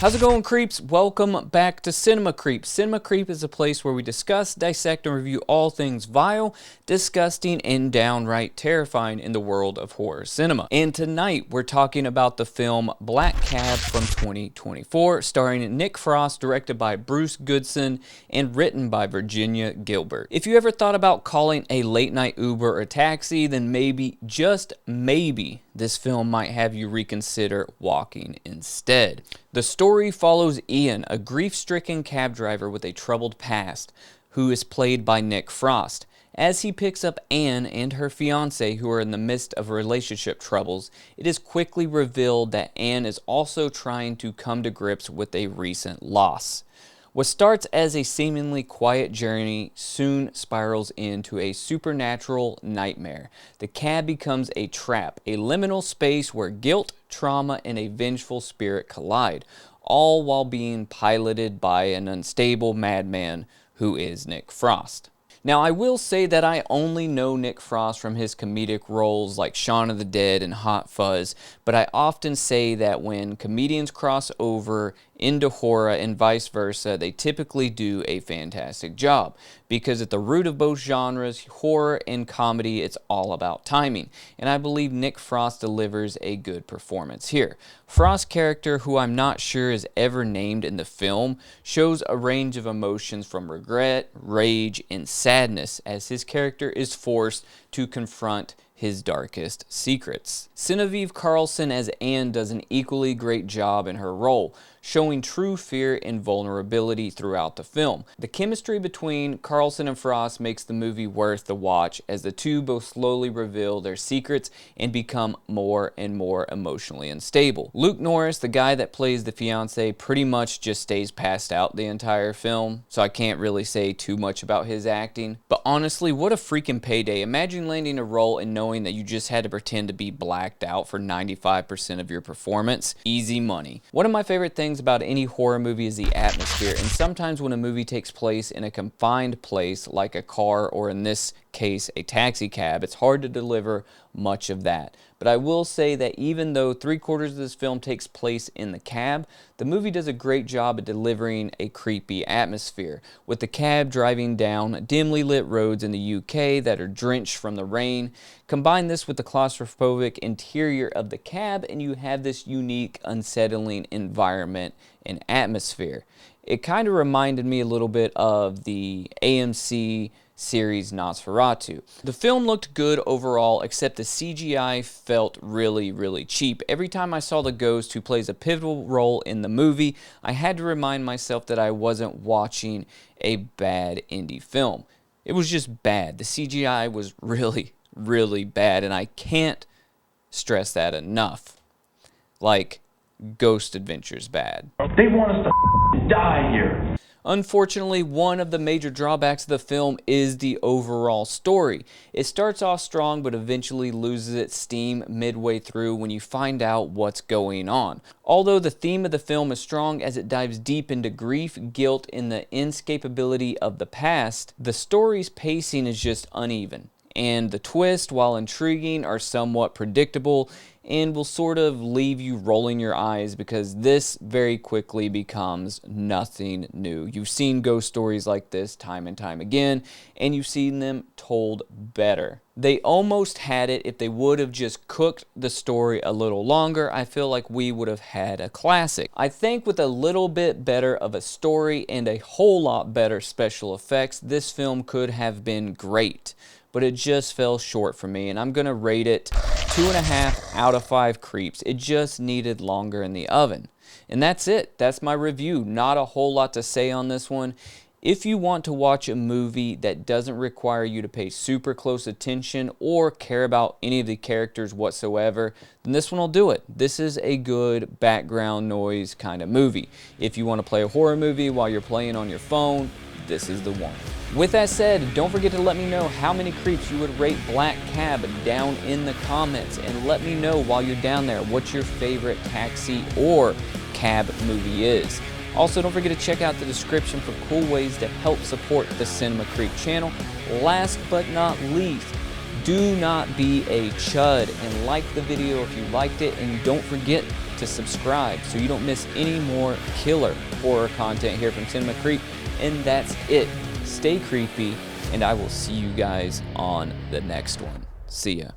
How's it going, creeps? Welcome back to Cinema Creep. Cinema Creep is a place where we discuss, dissect, and review all things vile, disgusting, and downright terrifying in the world of horror cinema. And tonight, we're talking about the film Black Cab from 2024, starring Nick Frost, directed by Bruce Goodson, and written by Virginia Gilbert. If you ever thought about calling a late-night Uber or taxi, then maybe, just maybe, this film might have you reconsider walking instead. The story follows Ian, a grief-stricken cab driver with a troubled past, who is played by Nick Frost. As he picks up Anne and her fiancé, who are in the midst of relationship troubles, it is quickly revealed that Anne is also trying to come to grips with a recent loss. What starts as a seemingly quiet journey soon spirals into a supernatural nightmare. The cab becomes a trap, a liminal space where guilt, trauma, and a vengeful spirit collide, all while being piloted by an unstable madman who is Nick Frost. Now, I will say that I only know Nick Frost from his comedic roles like Shaun of the Dead and Hot Fuzz, but I often say that when comedians cross over into horror and vice versa, they typically do a fantastic job. Because at the root of both genres, horror and comedy, it's all about timing. And I believe Nick Frost delivers a good performance here. Frost's character, who I'm not sure is ever named in the film, shows a range of emotions from regret, rage, and sadness as his character is forced to confront his darkest secrets. Genevieve Carlson as Anne does an equally great job in her role, showing true fear and vulnerability throughout the film. The chemistry between Carlson and Frost makes the movie worth the watch, as the two both slowly reveal their secrets and become more and more emotionally unstable. Luke Norris, the guy that plays the fiancé, pretty much just stays passed out the entire film, so I can't really say too much about his acting. But honestly, what a freaking payday. Imagine landing a role and knowing that you just had to pretend to be blacked out for 95% of your performance. Easy money. One of my favorite things about any horror movie is the atmosphere, and sometimes when a movie takes place in a confined place like a car, or in this case a taxi cab, it's hard to deliver much of that. But I will say that even though 3/4 of this film takes place in the cab, the movie does a great job at delivering a creepy atmosphere, with the cab driving down dimly lit roads in the UK that are drenched from the rain. Combine this with the claustrophobic interior of the cab and you have this unique, unsettling environment and atmosphere. It kind of reminded me a little bit of the AMC series Nosferatu. The film looked good overall, except the CGI felt really cheap. Every time I saw the ghost who plays a pivotal role in the movie, I had to remind myself that I wasn't watching a bad indie film. It was just bad. The CGI was really bad, and I can't stress that enough. Like, Ghost Adventure's bad. They want us to die here. Unfortunately, one of the major drawbacks of the film is the overall story. It starts off strong but eventually loses its steam midway through when you find out what's going on. Although the theme of the film is strong as it dives deep into grief, guilt, and the inescapability of the past, the story's pacing is just uneven. And the twists, while intriguing, are somewhat predictable and will sort of leave you rolling your eyes, because this very quickly becomes nothing new. You've seen ghost stories like this time and time again, and you've seen them told better. They almost had it. If they would have just cooked the story a little longer, I feel like we would have had a classic. I think with a little bit better of a story and a whole lot better special effects, this film could have been great. But it just fell short for me, and I'm going to rate it 2.5 out of 5 creeps. It just needed longer in the oven. And that's it. That's my review. Not a whole lot to say on this one. If you want to watch a movie that doesn't require you to pay super close attention or care about any of the characters whatsoever, then this one will do it. This is a good background noise kind of movie. If you want to play a horror movie while you're playing on your phone, this is the one. With that said, don't forget to let me know how many creeps you would rate Black Cab down in the comments, and let me know while you're down there what your favorite taxi or cab movie is. Also, don't forget to check out the description for cool ways to help support the Cinema Creep channel. Last but not least, do not be a chud and like the video if you liked it, and don't forget to to subscribe so you don't miss any more killer horror content here from Cinema Creep. And that's it. Stay creepy, and I will see you guys on the next one. See ya.